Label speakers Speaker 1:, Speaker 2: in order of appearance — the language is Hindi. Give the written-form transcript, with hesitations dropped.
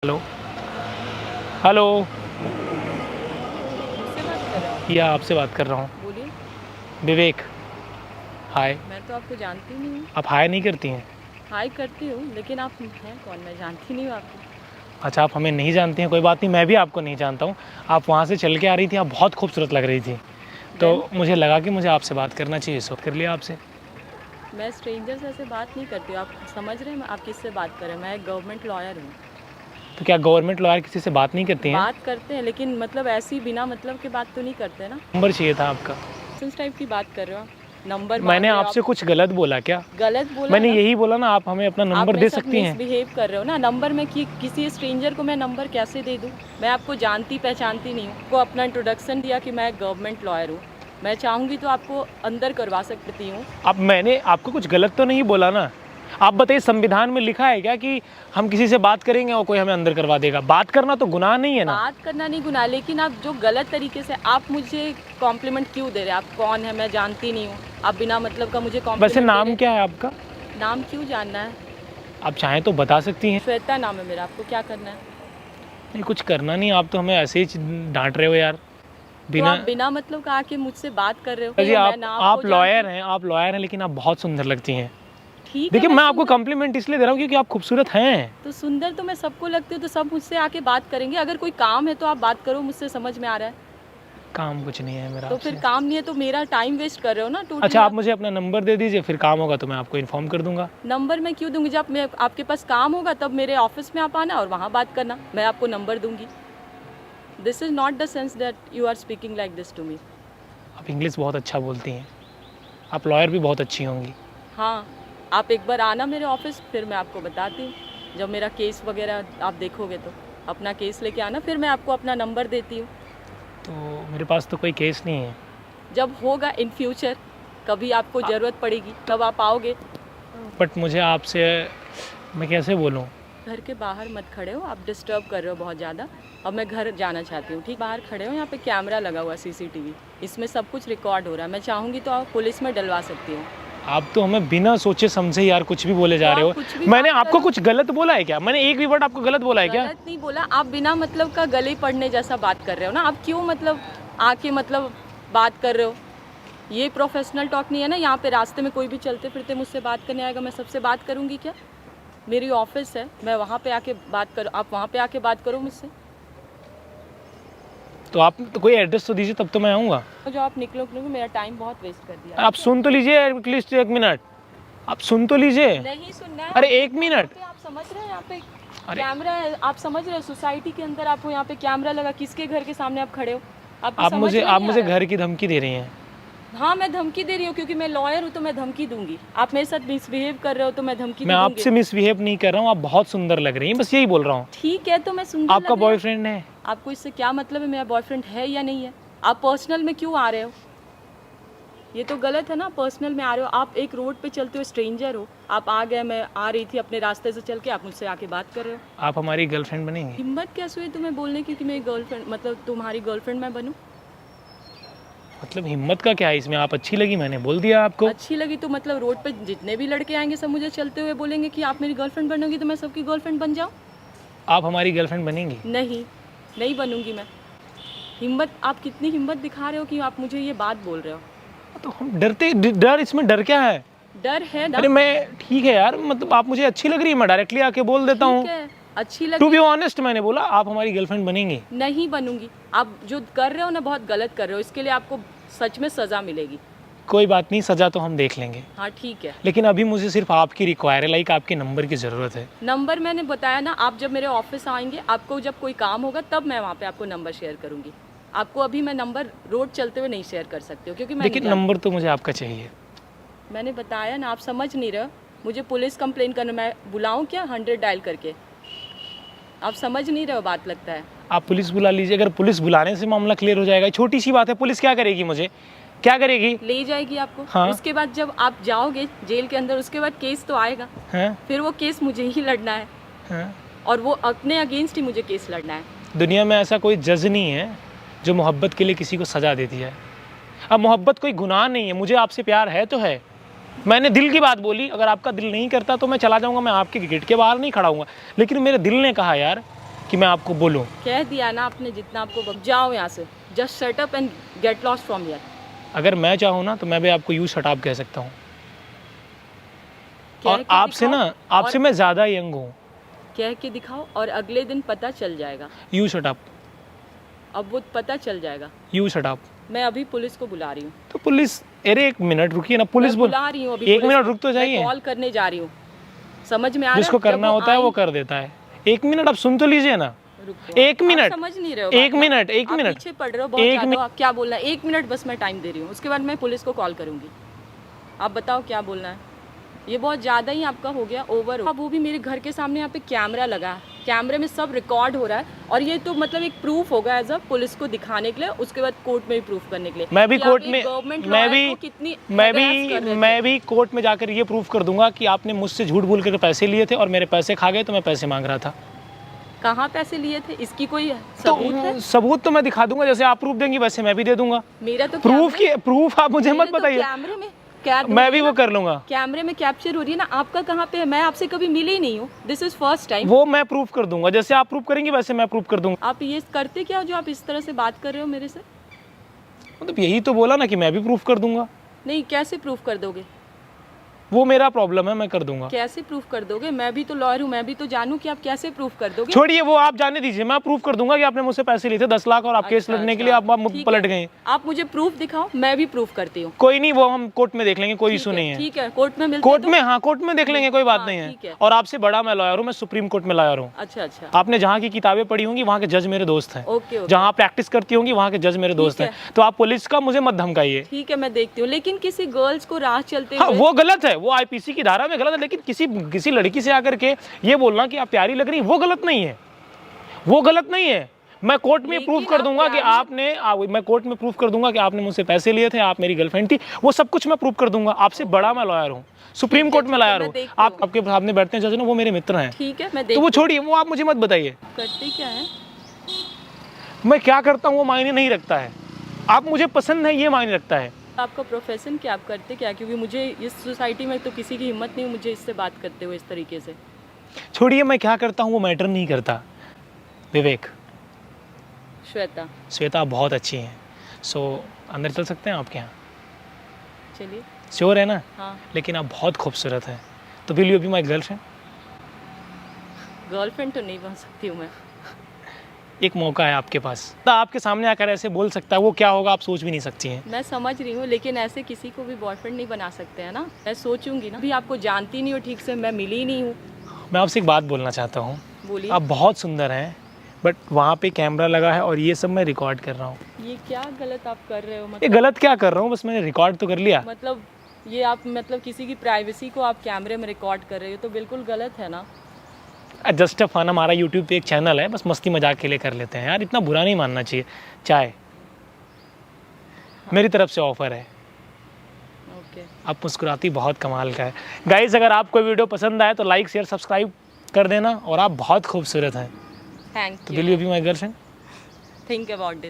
Speaker 1: हेलो। हेलो।
Speaker 2: मुझसे बात कर रहे हो?
Speaker 1: या आपसे बात कर रहा हूँ।
Speaker 2: बोलिए।
Speaker 1: विवेक। हाय।
Speaker 2: मैं तो आपको जानती नहीं हूँ।
Speaker 1: आप हाय नहीं करती हैं?
Speaker 2: हाय करती हूँ, लेकिन आप हैं कौन? मैं जानती नहीं हूँ आपको।
Speaker 1: अच्छा, आप हमें नहीं जानती हैं, कोई बात नहीं, मैं भी आपको नहीं जानता हूँ। आप वहाँ से चल के आ रही थी, आप बहुत खूबसूरत लग रही थी, तो
Speaker 2: देन
Speaker 1: मुझे लगा कि मुझे आपसे बात करना चाहिए, सो कर लिया आपसे।
Speaker 2: मैं स्ट्रेंजर से ऐसे बात नहीं करती हूँ। आप समझ रहे हैं आप किससे बात कर रहे हैं? मैं एक गवर्नमेंट लॉयर हूँ।
Speaker 1: तो क्या गवर्नमेंट लॉयर किसी से बात नहीं करती हैं?
Speaker 2: बात करते हैं, लेकिन मतलब ऐसी बिना मतलब की बात तो नहीं करते ना।
Speaker 1: नंबर चाहिए था आपका।
Speaker 2: किस टाइप की बात कर रहे हो आप? नंबर
Speaker 1: मैंने
Speaker 2: मांग रहे हो
Speaker 1: आपसे
Speaker 2: आप?
Speaker 1: कुछ गलत बोला क्या?
Speaker 2: गलत बोला है
Speaker 1: मैंने
Speaker 2: ना?
Speaker 1: यही बोला ना, आप हमें अपना
Speaker 2: आप
Speaker 1: नंबर
Speaker 2: मेरे
Speaker 1: दे
Speaker 2: साथ
Speaker 1: सकती हैं।
Speaker 2: मिसबिहेव कर रहे हो ना। नंबर में किसी स्ट्रेंजर को मैं नंबर कैसे दे दूँ? मैं आपको जानती पहचानती नहीं हूँ। आपको अपना इंट्रोडक्शन दिया कि मैं एक गवर्नमेंट लॉयर हूँ। मैं चाहूँगी तो आपको अंदर करवा सकती हूँ।
Speaker 1: अब मैंने आपको कुछ गलत तो नहीं बोला ना? आप बताइए, संविधान में लिखा है क्या कि हम किसी से बात करेंगे और कोई हमें अंदर करवा देगा? बात करना तो गुनाह नहीं है ना?
Speaker 2: बात करना नहीं गुनाह, लेकिन आप जो गलत तरीके से आप मुझे कॉम्प्लीमेंट क्यों दे रहे हैं? आप कौन है? मैं जानती नहीं हूँ। आप बिना मतलब का मुझे
Speaker 1: वैसे
Speaker 2: कॉम्प्लीमेंट दे रहे
Speaker 1: नाम क्या है आपका?
Speaker 2: हैं। नाम क्यों जानना है?
Speaker 1: आप चाहें तो बता सकती हैं।
Speaker 2: श्वेता नाम है मेरा। आपको क्या करना है?
Speaker 1: नहीं, कुछ करना नहीं, आप तो हमें ऐसे ही डांट रहे हो यार,
Speaker 2: तो
Speaker 1: बिना।
Speaker 2: आप बिना मतलब का आके मुझसे बात कर रहे हो?
Speaker 1: जी,
Speaker 2: मैं ना आपको
Speaker 1: आप
Speaker 2: जानती
Speaker 1: लॉयर
Speaker 2: हूँ।
Speaker 1: हैं, आप लॉयर हैं, लेकिन आप बहुत सुंदर लगती हैं।
Speaker 2: ठीक है,
Speaker 1: देखिए,
Speaker 2: मैं
Speaker 1: मैं आपको
Speaker 2: सुंदर
Speaker 1: कॉम्प्लीमेंट इसलिए दे रहा हूँ क्योंकि आप खूबसूरत हैं।
Speaker 2: तो सुंदर तो मैं सबको लगती हूँ, तो सब मुझसे आके बात करेंगे। अगर कोई काम है तो आप बात करो मुझसे, समझ में आ रहा है।
Speaker 1: काम कुछ नहीं है मेरा
Speaker 2: तो फिर
Speaker 1: आपसे।
Speaker 2: काम नहीं है तो मेरा टाइम वेस्ट कर रहे हो ना टोटली
Speaker 1: अच्छा, आप
Speaker 2: आप।
Speaker 1: मुझे अपना नंबर दे दीजिए, फिर काम होगा तो मैं आपको इन्फॉर्म कर दूंगा।
Speaker 2: नंबर मैं क्यों दूंगी? जब मैं आपके पास काम होगा तब मेरे ऑफिस में आप आना और वहाँ बात करना। मैं आपको नंबर दूंगी। This is not the sense that you are speaking like this to me.
Speaker 1: आप इंग्लिश बहुत अच्छा बोलती हैं, आप लॉयर भी बहुत अच्छी होंगी।
Speaker 2: हाँ, आप एक बार आना मेरे ऑफिस, फिर मैं आपको बताती हूँ। जब मेरा केस वगैरह आप देखोगे तो अपना केस लेके आना, फिर मैं आपको अपना नंबर देती हूँ।
Speaker 1: तो मेरे पास तो कोई केस नहीं है।
Speaker 2: जब होगा इन फ्यूचर, कभी आपको ज़रूरत पड़ेगी तब आप आओगे।
Speaker 1: बट मुझे आपसे, मैं कैसे बोलूँ?
Speaker 2: घर के बाहर मत खड़े हो, आप डिस्टर्ब कर रहे हो बहुत ज़्यादा। अब मैं घर जाना चाहती हूँ। ठीक, बाहर खड़े हो, यहाँ पे कैमरा लगा हुआ है, सीसीटीवी, इसमें सब कुछ रिकॉर्ड हो रहा है। मैं चाहूँगी तो आप पुलिस में डलवा सकती हूँ।
Speaker 1: आप तो हमें बिना सोचे समझे यार कुछ भी बोले
Speaker 2: तो
Speaker 1: जा रहे
Speaker 2: आप
Speaker 1: हो।
Speaker 2: कुछ भी
Speaker 1: मैंने
Speaker 2: बात
Speaker 1: आपको
Speaker 2: करो।
Speaker 1: कुछ गलत बोला है क्या? मैंने एक भी वर्ड आपको गलत बोला है क्या?
Speaker 2: गलत नहीं बोला। आप बिना मतलब का गले पड़ने जैसा बात कर रहे हो ना। आप क्यों मतलब आके मतलब बात कर रहे हो? ये प्रोफेशनल टॉक नहीं है ना। यहाँ पे रास्ते में कोई भी चलते फिरते मुझसे बात करने आएगा, मैं सबसे बात करूँगी क्या? मेरी ऑफिस है, मैं वहाँ पे आके बात करो, आप वहाँ पे आके बात करो मुझसे।
Speaker 1: तो आप तो कोई एड्रेस तो दीजिए, तब तो मैं आऊँगा।
Speaker 2: जो आप निकलोगे, मेरा टाइम बहुत वेस्ट कर दिया।
Speaker 1: आप सुन तो लीजिए एटलीस्ट 1 मिनट, आप सुन तो लीजिए।
Speaker 2: नहीं सुनना है।
Speaker 1: अरे 1 मिनट।
Speaker 2: आप समझ रहे हैं यहाँ पे
Speaker 1: अरे
Speaker 2: कैमरा है? आप समझ रहे हो सोसाइटी के अंदर आपको यहाँ पे कैमरा लगा? किसके घर के सामने आप खड़े हो? आपको
Speaker 1: आप
Speaker 2: समझ
Speaker 1: मुझे
Speaker 2: में
Speaker 1: आप
Speaker 2: नहीं आ
Speaker 1: मुझे
Speaker 2: रहा है?
Speaker 1: घर की धमकी दे रही हैं।
Speaker 2: हाँ, मैं धमकी दे रही हूँ क्योंकि मैं लॉयर हूँ, तो मैं धमकी दूंगी। आप मेरे साथ मिसबिहेव कर रहे हो तो मैं धमकी
Speaker 1: मैं
Speaker 2: दूंगी।
Speaker 1: आपसे मिसबिहेव नहीं कर रहा हूँ, आप बहुत सुंदर लग रही हैं, बस यही बोल रहा हूँ।
Speaker 2: ठीक है, तो मैं सुंदर
Speaker 1: आपका
Speaker 2: लग रही हूँ।
Speaker 1: बॉयफ्रेंड है?
Speaker 2: आपको इससे क्या मतलब है मेरा बॉयफ्रेंड है या नहीं है? आप पर्सनल में क्यों आ रहे हो? ये तो गलत है ना। पर्सनल में आ रहे हो। आप एक रोड पे चलते हो, स्ट्रेंजर हो, आप आ गए, मैं आ रही थी अपने रास्ते से चल के, आप मुझसे आके बात कर रहे हो।
Speaker 1: आप हमारी गर्लफ्रेंड बनेंगी?
Speaker 2: हिम्मत कैसे हुई तुम्हें बोलने की कि मेरी गर्लफ्रेंड मतलब तुम्हारी गर्लफ्रेंड मैं बनूं?
Speaker 1: मतलब हिम्मत का क्या है इसमें? आप अच्छी लगी, मैंने बोल दिया आपको।
Speaker 2: अच्छी लगी तो मतलब रोड पे जितने भी लड़के आएंगे सब मुझे चलते हुए बोलेंगे कि आप मेरी गर्लफ्रेंड बनोगी, तो मैं सबकी गर्लफ्रेंड बन जाऊं?
Speaker 1: आप हमारी गर्लफ्रेंड बनेंगी?
Speaker 2: नहीं, नहीं बनूंगी मैं। हिम्मत, आप कितनी हिम्मत दिखा रहे हो कि आप मुझे ये बात बोल रहे हो?
Speaker 1: तो हम डरते, डर इसमें डर क्या है?
Speaker 2: डर है ना।
Speaker 1: अरे मैं, ठीक है यार, मतलब आप मुझे अच्छी लग रही है, मैं डायरेक्टली आके बोल देता हूँ।
Speaker 2: ठीक है, अच्छी
Speaker 1: टू
Speaker 2: लगी।
Speaker 1: बी ऑनेस्ट, मैंने बोला आप हमारी गर्लफ्रेंड बनेंगी।
Speaker 2: नहीं बनूंगी। आप जो कर रहे हो ना बहुत गलत कर रहे हो। इसके लिए आपको सच में सज़ा मिलेगी।
Speaker 1: कोई बात नहीं, सजा तो हम देख लेंगे,
Speaker 2: हाँ ठीक है।
Speaker 1: लेकिन अभी मुझे सिर्फ आपकी रिक्वायर है, लाइक आपके नंबर की ज़रूरत है।
Speaker 2: नंबर मैंने बताया ना, आप जब मेरे ऑफिस आएंगे, आपको जब कोई काम होगा तब मैं वहाँ पे आपको नंबर शेयर करूँगी। आपको अभी मैं नंबर रोड चलते हुए नहीं शेयर कर सकती हूँ क्योंकि मैं
Speaker 1: लेकिन
Speaker 2: नहीं जानती।
Speaker 1: नंबर तो मुझे आपका चाहिए।
Speaker 2: मैंने बताया ना, आप समझ नहीं रहे हो। मुझे पुलिस कंप्लेन करना, मैं बुलाऊँ क्या 100 डायल करके? आप समझ नहीं रहे हो बात, लगता है।
Speaker 1: आप पुलिस बुला लीजिए, अगर पुलिस बुलाने से मामला क्लियर हो जाएगा, छोटी सी बात है, पुलिस क्या करेगी? मुझे क्या करेगी?
Speaker 2: ले जाएगी आपको।
Speaker 1: हाँ।
Speaker 2: उसके बाद जब आप जाओगे जेल के अंदर, उसके बाद केस तो आएगा।
Speaker 1: हैं?
Speaker 2: फिर वो केस मुझे ही लड़ना है
Speaker 1: हैं?
Speaker 2: और वो अपने अगेंस्ट ही मुझे केस लड़ना है।
Speaker 1: दुनिया में ऐसा कोई जज नहीं है जो मोहब्बत के लिए किसी को सज़ा देती है। अब मोहब्बत कोई गुनाह नहीं है, मुझे आपसे प्यार है तो है, मैंने दिल की बात बोली। अगर आपका दिल नहीं करता तो मैं चला जाऊंगा, मैं आपके गेट के बाहर नहीं खड़ा हूँगा। लेकिन मेरे दिल ने कहा यार, कि मैं आपको बोलूं?
Speaker 2: कह दिया ना आपने जितना आपको, जाओ यहाँ से, just shut up and get lost from here.
Speaker 1: अगर मैं चाहूँ ना तो मैं भी आपको यू शट अप कह सकता हूँ।
Speaker 2: कह
Speaker 1: और
Speaker 2: के
Speaker 1: आपसे
Speaker 2: दिखाओ,
Speaker 1: ना, आपसे मैं ज़्यादा यंग हूँ।
Speaker 2: कह के दिखाओ और अगले दिन पता चल जाएगा।
Speaker 1: यू शट अप,
Speaker 2: अब वो पता चल जाएगा।
Speaker 1: You shut up.
Speaker 2: मैं अभी पुलिस को बुला रही हूँ।
Speaker 1: तो पुलिस, अरे एक मिनट रुकिए ना, पुलिस
Speaker 2: मैं
Speaker 1: बोल,
Speaker 2: बुला रही हूँ अभी
Speaker 1: एक
Speaker 2: पुलिस
Speaker 1: मिनट
Speaker 2: को।
Speaker 1: रुक तो जाइए।
Speaker 2: मैं कॉल करने जा रही हूँ, समझ में आ रहा है?
Speaker 1: जिसको
Speaker 2: जब
Speaker 1: करना होता है वो
Speaker 2: आई-
Speaker 1: कर देता है। एक मिनट आप सुन तो लीजिए ना।
Speaker 2: रुको,
Speaker 1: एक
Speaker 2: आप
Speaker 1: मिनट,
Speaker 2: समझ नहीं रहे हो
Speaker 1: एक
Speaker 2: बात ना?
Speaker 1: मिनट, एक
Speaker 2: आप
Speaker 1: मिनट,
Speaker 2: पीछे पड़ रहे हो बहुत
Speaker 1: एक
Speaker 2: ज़्यादा।
Speaker 1: मिनट।
Speaker 2: आप क्या बोलना है? 1 मिनट बस मैं टाइम दे रही हूँ, उसके बाद मैं पुलिस को कॉल करूँगी। आप बताओ क्या बोलना है? ये बहुत ज़्यादा ही आपका हो गया, ओवर। अब वो भी मेरे घर के सामने यहाँ पे कैमरा लगा है, कैमरे में सब रिकॉर्ड हो रहा है, और ये तो मतलब एक प्रूफ होगा एज अ पुलिस को दिखाने के लिए, उसके बाद कोर्ट में भी प्रूफ करने के लिए।
Speaker 1: मैं भी
Speaker 2: कि आप
Speaker 1: कोर्ट
Speaker 2: एक
Speaker 1: में,
Speaker 2: गवर्नमेंट
Speaker 1: मैं
Speaker 2: लॉयर
Speaker 1: भी
Speaker 2: को कितनी harass कर रहे थे।
Speaker 1: मैं भी कोर्ट में जाकर ये प्रूफ कर दूंगा कि आपने मुझसे झूठ बोल कर पैसे लिए थे और मेरे पैसे खा गए, तो मैं पैसे मांग रहा था।
Speaker 2: कहाँ पैसे लिए थे, इसकी कोई सबूत है?
Speaker 1: तो सबूत तो मैं दिखा दूंगा, जैसे आप प्रूफ देंगी वैसे मैं भी दे दूंगा।
Speaker 2: मेरा तो
Speaker 1: प्रूफ की प्रूफ आप मुझे
Speaker 2: मेरे
Speaker 1: मत
Speaker 2: तो
Speaker 1: बताइए,
Speaker 2: कैमरे में कैद हो
Speaker 1: मैं
Speaker 2: रही
Speaker 1: भी
Speaker 2: है
Speaker 1: वो
Speaker 2: ना,
Speaker 1: कर लूंगा।
Speaker 2: कैमरे में कैप्चर हो रही है ना। आपका कहाँ पे है? मैं आपसे कभी मिली नहीं हूँ, दिस इज फर्स्ट टाइम।
Speaker 1: वो मैं प्रूफ कर दूंगा, जैसे आप प्रूफ करेंगी वैसे मैं प्रूफ कर दूंगा।
Speaker 2: आप ये करते क्या हो जो आप इस तरह से बात कर रहे हो मेरे से?
Speaker 1: मतलब यही तो बोला ना कि मैं भी प्रूफ कर दूंगा।
Speaker 2: नहीं, कैसे प्रूफ कर दोगे?
Speaker 1: वो मेरा प्रॉब्लम है, मैं कर दूंगा।
Speaker 2: कैसे प्रूफ कर दोगे? मैं भी तो लॉयर हूँ, मैं भी तो जानूँ कि आप कैसे प्रूफ कर दोगे।
Speaker 1: छोड़िए वो, आप जाने दीजिए, मैं प्रूफ कर दूंगा कि आपने मुझसे पैसे लिए थे 10 लाख और आप केस
Speaker 2: अच्छा,
Speaker 1: लड़ने के
Speaker 2: अच्छा,
Speaker 1: लिए आप
Speaker 2: ठीक
Speaker 1: पलट
Speaker 2: है।
Speaker 1: गए।
Speaker 2: आप मुझे प्रूफ दिखाओ, मैं भी प्रूफ करती हूँ।
Speaker 1: कोई नहीं, वो हम कोर्ट में देख लेंगे, कोई इशू नहीं है।
Speaker 2: ठीक है, कोर्ट में मिलते
Speaker 1: कोर्ट
Speaker 2: हैं तो?
Speaker 1: में, हाँ कोर्ट में देख लेंगे, कोई बात
Speaker 2: हाँ,
Speaker 1: नहीं
Speaker 2: ठीक
Speaker 1: है।
Speaker 2: है।
Speaker 1: और आपसे बड़ा मैं लॉयर हूँ, मैं सुप्रीम कोर्ट में लॉयर हूँ।
Speaker 2: अच्छा अच्छा,
Speaker 1: आपने जहाँ की किताबें पढ़ी होंगी वहाँ के जज मेरे दोस्त हैं।
Speaker 2: ओके ओके,
Speaker 1: जहाँ प्रैक्टिस करती होंगी वहाँ के जज मेरे दोस्त
Speaker 2: है।
Speaker 1: हैं। तो आप पुलिस का मुझे मत धमकाइए।
Speaker 2: ठीक है मैं देखती हूँ, लेकिन किसी गर्ल्स को राह चलते
Speaker 1: हाँ
Speaker 2: हुए
Speaker 1: वो गलत है, वो आईपीसी की धारा में गलत है, लेकिन किसी लड़की से आकर के ये बोलना कि आप प्यारी लग रही, वो गलत नहीं है, वो गलत नहीं है। मैं कोर्ट में
Speaker 2: लेकिन
Speaker 1: प्रूफ कर
Speaker 2: आप
Speaker 1: दूंगा कि मैं कोर्ट में प्रूफ कर दूंगा कि आपने मुझसे पैसे लिए थे, आप मेरी गर्लफ्रेंड थी, वो सब कुछ मैं प्रूफ कर दूंगा। आपसे बड़ा मैं लॉयर हूँ, सुप्रीम कोर्ट में लॉयर हूँ। आप आपके सामने बैठते हैं जज ना, वो मेरे मित्र हैं।
Speaker 2: ठीक है मैं
Speaker 1: तो वो छोड़िए, वो आप मुझे मत बताइए
Speaker 2: करते क्या है।
Speaker 1: मैं क्या करता हूँ वो मायने नहीं रखता है। आप मुझे पसंद है ये मायने रखता है।
Speaker 2: आपका प्रोफेशन क्या, आप करते क्या? क्योंकि मुझे इस सोसाइटी में तो किसी की हिम्मत नहीं मुझे इससे बात करते हुए इस तरीके से।
Speaker 1: छोड़िए मैं क्या करता हूँ वो मैटर नहीं करता। विवेक,
Speaker 2: श्वेता,
Speaker 1: श्वेता आप बहुत अच्छी हैं। सो अंदर चल सकते हैं आपके यहाँ?
Speaker 2: चलिए।
Speaker 1: श्योर है ना?
Speaker 2: हाँ,
Speaker 1: लेकिन आप बहुत खूबसूरत हैं, तो will you be my girlfriend?
Speaker 2: Girlfriend तो नहीं बन सकती हूँ मैं।
Speaker 1: एक मौका है आपके पास, तो आपके सामने आकर ऐसे बोल सकता है, वो क्या होगा आप सोच भी नहीं सकती हैं।
Speaker 2: मैं समझ रही हूँ, लेकिन ऐसे किसी को भी बॉयफ्रेंड नहीं बना सकते हैं ना। मैं सोचूंगी ना, अभी आपको जानती नहीं हो ठीक से, मैं मिली नहीं हूँ।
Speaker 1: मैं आपसे एक बात बोलना चाहता हूँ।
Speaker 2: बोलिए।
Speaker 1: आप बहुत सुंदर हैं, बट वहाँ पे कैमरा लगा है और ये सब मैं रिकॉर्ड कर रहा हूँ।
Speaker 2: ये क्या गलत आप कर रहे हो?
Speaker 1: ये
Speaker 2: मतलब
Speaker 1: गलत क्या कर रहा हूँ, बस मैंने रिकॉर्ड तो कर लिया।
Speaker 2: मतलब ये आप मतलब किसी की प्राइवेसी को आप कैमरे में रिकॉर्ड कर रहे हो, तो बिल्कुल गलत है ना।
Speaker 1: जस्ट अ फन, हमारा यूट्यूब पे एक चैनल है, बस मस्ती मजाक के लिए कर लेते हैं यार, इतना बुरा नहीं मानना चाहिए। चाय मेरी तरफ से ऑफर है।
Speaker 2: ओके,
Speaker 1: आप मुस्कुराती बहुत कमाल का है। गाइज अगर आपको वीडियो पसंद आए तो लाइक शेयर सब्सक्राइब कर देना, और आप बहुत खूबसूरत हैं।
Speaker 2: थैंक
Speaker 1: तो
Speaker 2: you.
Speaker 1: Will you be my girlfriend?
Speaker 2: Think about this.